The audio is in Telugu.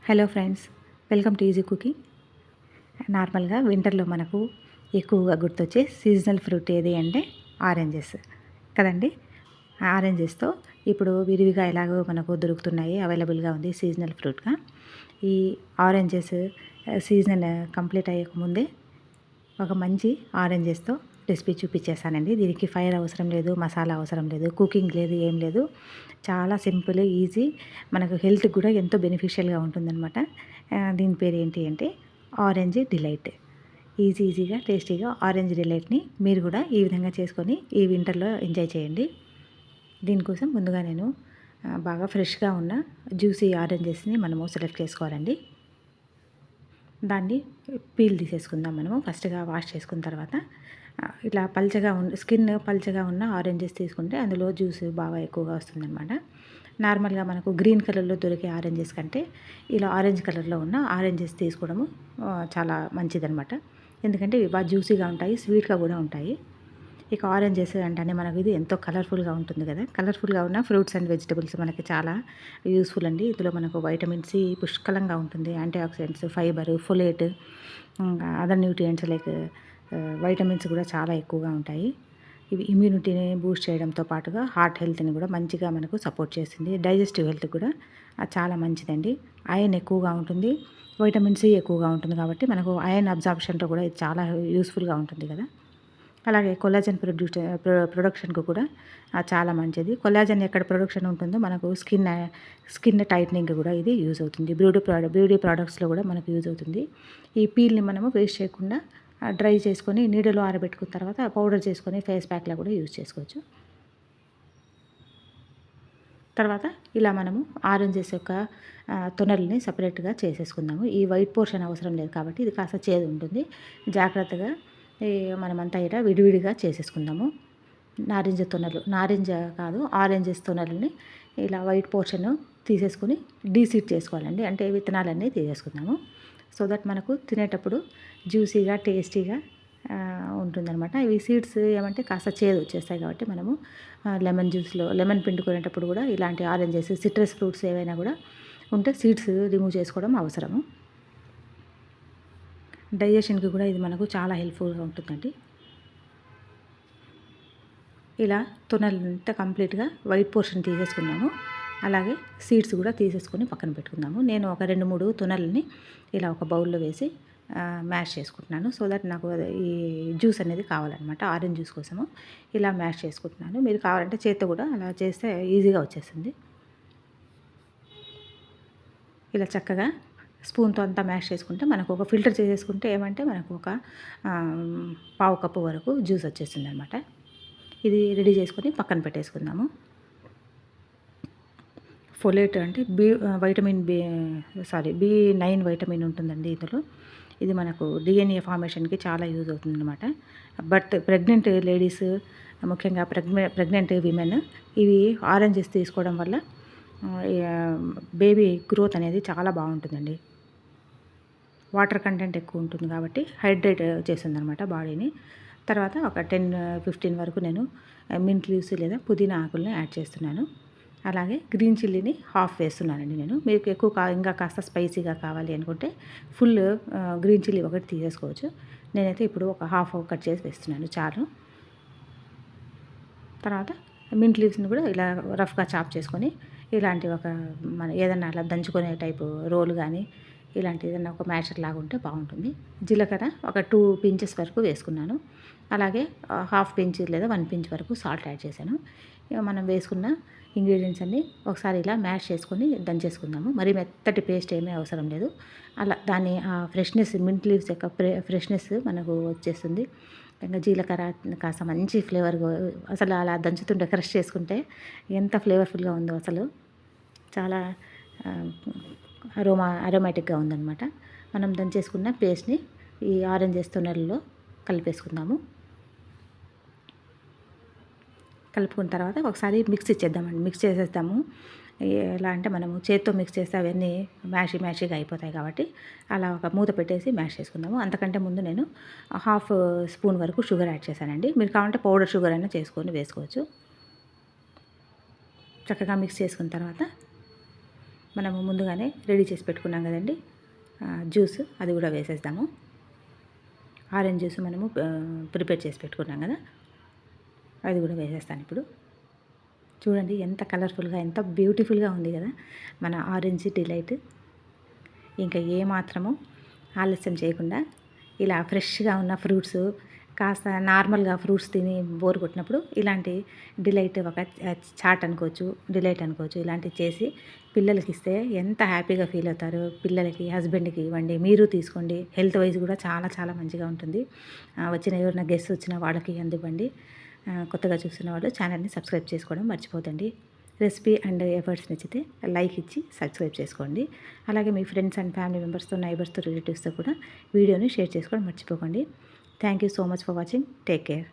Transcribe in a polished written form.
Hello friends, welcome to easy cooking. నార్మల్గా వింటర్లో మనకు ఎక్కువగా గుర్తొచ్చే సీజనల్ ఫ్రూట్ ఏది అంటే ఆరెంజెస్ కదండి. ఆరెంజెస్తో ఇప్పుడు విరివిగా ఎలాగో మనకు దొరుకుతున్నాయి, అవైలబుల్గా ఉంది సీజనల్ ఫ్రూట్గా. ఈ ఆరెంజెస్ సీజన్ కంప్లీట్ అయ్యకముందే ఒక మంచి ఆరెంజెస్తో రెసిపీ చూపించేసానండి. దీనికి ఫైర్ అవసరం లేదు, మసాలా అవసరం లేదు, కుకింగ్ లేదు, ఏం లేదు. చాలా సింపుల్, ఈజీ, మనకు హెల్త్కి కూడా ఎంతో బెనిఫిషియల్గా ఉంటుందన్నమాట. దీని పేరు ఏంటి అంటే ఆరెంజ్ డిలైట్. ఈజీగా టేస్టీగా ఆరెంజ్ డిలైట్ని మీరు కూడా ఈ విధంగా చేసుకొని ఈ వింటర్లో ఎంజాయ్ చేయండి. దీనికోసం ముందుగా నేను బాగా ఫ్రెష్గా ఉన్న జ్యూసీ ఆరెంజెస్ని మనము సెలెక్ట్ చేసుకోవాలండి. దాన్ని పీల్ తీసేసుకుందాం. మనము ఫస్ట్గా వాష్ చేసుకున్న తర్వాత ఇట్లా పల్చగా స్కిన్ పల్చగా ఉన్న ఆరెంజెస్ తీసుకుంటే అందులో జ్యూస్ బాగా ఎక్కువగా వస్తుందన్నమాట. నార్మల్గా మనకు గ్రీన్ కలర్లో దొరికే ఆరెంజెస్ కంటే ఇలా ఆరెంజ్ కలర్లో ఉన్న ఆరెంజెస్ తీసుకోవడము చాలా మంచిదన్నమాట. ఎందుకంటే ఇవి బాగా జ్యూసీగా ఉంటాయి, స్వీట్గా కూడా ఉంటాయి. ఇక ఆరెంజెస్ అంటేనే మనకు ఇది ఎంతో కలర్ఫుల్గా ఉంటుంది కదా. కలర్ఫుల్గా ఉన్న ఫ్రూట్స్ అండ్ వెజిటబుల్స్ మనకి చాలా యూస్ఫుల్ అండి. ఇందులో మనకు వైటమిన్ సి పుష్కలంగా ఉంటుంది, antioxidants, fibre, folate, other nutrients like vitamins కూడా చాలా ఎక్కువగా ఉంటాయి. ఇవి ఇమ్యూనిటీని బూస్ట్ చేయడంతో పాటుగా హార్ట్ హెల్త్ని కూడా మంచిగా మనకు సపోర్ట్ చేస్తుంది. డైజెస్టివ్ హెల్త్ కూడా చాలా మంచిదండి. ఐరన్ ఎక్కువగా ఉంటుంది, వైటమిన్ సి ఎక్కువగా ఉంటుంది కాబట్టి మనకు ఐరన్ అబ్జార్ప్షన్లో కూడా ఇది చాలా యూస్ఫుల్గా ఉంటుంది కదా. అలాగే కొల్లాజన్ ప్రొడక్షన్కు కూడా చాలా మంచిది. కొల్లాజన్ ఎక్కడ ప్రొడక్షన్ ఉంటుందో మనకు స్కిన్ టైట్నింగ్ కూడా ఇది యూజ్ అవుతుంది. బ్యూటీ ప్రోడక్ట్స్లో కూడా మనకు యూజ్ అవుతుంది. ఈ పీల్ని మనము వేస్ట్ చేయకుండా డ్రై చేసుకొని నీడలో ఆరబెట్టుకున్న తర్వాత పౌడర్ చేసుకొని ఫేస్ ప్యాక్లా కూడా యూజ్ చేసుకోవచ్చు. తర్వాత ఇలా మనము ఆరెంజెస్ యొక్క తొనల్ని సపరేట్గా చేసేసుకుందాము. ఈ వైట్ పోర్షన్ అవసరం లేదు కాబట్టి ఇది కాస్త చేదు ఉంటుంది. జాగ్రత్తగా మనమంతా ఇలా విడివిడిగా చేసేసుకుందాము. ఆరెంజెస్ తొనలని ఇలా వైట్ పోర్షన్ తీసేసుకుని డీసీడ్ చేసుకోవాలండి. అంటే విత్తనాలన్నీ తీసేసుకుందాము. సో దట్ మనకు తినేటప్పుడు జ్యూసీగా టేస్టీగా ఉంటుందన్నమాట. ఇవి సీడ్స్ ఏమంటే కాస్త చేదు వచ్చేస్తాయి కాబట్టి మనము లెమన్ పిండుకునేటప్పుడు కూడా ఇలాంటి ఆరెంజెస్, సిట్రస్ ఫ్రూట్స్ ఏవైనా కూడా ఉంటే సీడ్స్ రిమూవ్ చేసుకోవడం అవసరము. డైజెషన్కి కూడా ఇది మనకు చాలా హెల్ప్ఫుల్గా ఉంటుందండి. ఇలా తొనలంతా కంప్లీట్గా వైట్ పోర్షన్ తీసేసుకున్నాము. అలాగే సీడ్స్ కూడా తీసేసుకొని పక్కన పెట్టుకుందాము. నేను ఒక 2-3 తొనలని ఇలా ఒక బౌల్లో వేసి మ్యాష్ చేసుకుంటున్నాను. సో దట్ నాకు ఈ జ్యూస్ అనేది కావాలన్నమాట. ఆరెంజ్ జ్యూస్ కోసము ఇలా మ్యాష్ చేసుకుంటున్నాను. మీరు కావాలంటే చేత్తో కూడా అలా చేస్తే ఈజీగా వచ్చేస్తుంది. ఇలా చక్కగా స్పూన్తో అంతా మ్యాష్ చేసుకుంటే మనకు ఒక ఫిల్టర్ చేసేసుకుంటే ఏమంటే మనకు ఒక పావు కప్పు వరకు జ్యూస్ వచ్చేస్తుంది అనమాట. ఇది రెడీ చేసుకొని పక్కన పెట్టేసుకుందాము. ఫోలేట్ అంటే B9 వైటమిన్ ఉంటుందండి ఇందులో. ఇది మనకు DNA ఫార్మేషన్కి చాలా యూజ్ అవుతుందన్నమాట. బట్ ప్రెగ్నెంట్ లేడీస్, ముఖ్యంగా ప్రెగ్నెంట్ విమెన్ ఇవి ఆరెంజెస్ తీసుకోవడం వల్ల బేబీ గ్రోత్ అనేది చాలా బాగుంటుందండి. వాటర్ కంటెంట్ ఎక్కువ ఉంటుంది కాబట్టి హైడ్రేట్ చేస్తుందన్నమాట బాడీని. తర్వాత ఒక 10-15 వరకు నేను మింట్ లీవ్స్ లేదా పుదీనా ఆకుల్ని యాడ్ చేస్తున్నాను. అలాగే గ్రీన్ చిల్లీని హాఫ్ వేస్తున్నానండి నేను. మీకు ఎక్కువ ఇంకా కాస్త స్పైసీగా కావాలి అనుకుంటే ఫుల్ గ్రీన్ చిల్లీ ఒకటి తీసేసుకోవచ్చు. నేనైతే ఇప్పుడు ఒక హాఫ్ కట్ చేసి వేస్తున్నాను చాలు. తర్వాత మింట్ లీవ్స్ని కూడా ఇలా రఫ్గా చాప్ చేసుకొని ఇలాంటి ఒక మన ఏదన్నా అలా దంచుకునే టైపు రోల్ కానీ ఇలాంటి ఏదైనా ఒక మ్యాషర్ లాగా ఉంటే బాగుంటుంది. జీలకర్ర ఒక 2 పించెస్ వరకు వేసుకున్నాను. అలాగే హాఫ్ పించ్ లేదా 1 పించ్ వరకు సాల్ట్ యాడ్ చేశాను. మనం వేసుకున్న ఇంగ్రీడియంట్స్ అన్నీ ఒకసారి ఇలా మ్యాష్ చేసుకొని దంచేసుకుందాము. మరి మెత్తటి పేస్ట్ ఏమీ అవసరం లేదు. అలా దాని ఫ్రెష్నెస్, మింట్ లీవ్స్ యొక్క ఫ్రెష్నెస్ మనకు వచ్చేస్తుంది. ఇంకా జీలకర్ర కాస్త మంచి ఫ్లేవర్, అసలు అలా దంచుతుంటే క్రష్ చేసుకుంటే ఎంత ఫ్లేవర్ఫుల్గా ఉందో అసలు చాలా అరోమాటిక్గా ఉందన్నమాట. మనం దంచేసుకున్న పేస్ట్ని ఈ ఆరెంజెస్ తొనల్లో కలిపేసుకుందాము. కలుపుకున్న తర్వాత ఒకసారి మిక్స్ చేసేద్దాము. ఎలా అంటే మనము చేత్తో మిక్స్ చేస్తే అవన్నీ మ్యాషీగా అయిపోతాయి కాబట్టి అలా ఒక మూత పెట్టేసి మ్యాష్ చేసుకుందాము. అంతకంటే ముందు నేను హాఫ్ స్పూన్ వరకు షుగర్ యాడ్ చేశానండి. మీరు కావాలంటే పౌడర్ షుగర్ అయినా వేసుకోవచ్చు. చక్కగా మిక్స్ చేసుకున్న తర్వాత మనము ముందుగానే రెడీ చేసి పెట్టుకున్నాం కదండి జ్యూస్, అది కూడా వేసేద్దాము. ఆరెంజ్ జ్యూస్ మనము ప్రిపేర్ చేసి పెట్టుకున్నాం కదా, అది కూడా వేసేస్తాను ఇప్పుడు. చూడండి ఎంత కలర్ఫుల్గా, ఎంత బ్యూటిఫుల్గా ఉంది కదా మన ఆరెంజ్ డిలైట్. ఇంకా ఏమాత్రము ఆలస్యం చేయకుండా ఇలా ఫ్రెష్గా ఉన్న ఫ్రూట్స్, కాస్త నార్మల్గా ఫ్రూట్స్ తిని బోర్ కొట్టినప్పుడు ఇలాంటి డిలైట్, ఒక చాట్ అనుకోవచ్చు, డిలైట్ అనుకోవచ్చు, ఇలాంటివి చేసి పిల్లలకి ఇస్తే ఎంత హ్యాపీగా ఫీల్ అవుతారు. పిల్లలకి, హస్బెండ్కి ఇవ్వండి, మీరు తీసుకోండి. హెల్త్ వైజ్ కూడా చాలా చాలా మంచిగా ఉంటుంది. వచ్చిన ఎవరైనా గెస్ట్ వచ్చిన వాళ్ళకి అందివ్వండి. కొత్తగా చూస్తున్న వాళ్ళు ఛానల్ని సబ్స్క్రైబ్ చేసుకోవడం మర్చిపోతండి. రెసిపీ అండ్ ఎఫర్ట్స్ నచ్చితే లైక్ ఇచ్చి సబ్స్క్రైబ్ చేసుకోండి. అలాగే మీ ఫ్రెండ్స్ అండ్ ఫ్యామిలీ మెంబర్స్తో, నైబర్స్తో, రిలేటివ్స్తో కూడా వీడియోని షేర్ చేసుకోవడం మర్చిపోకండి. Thank you so much for watching. Take care.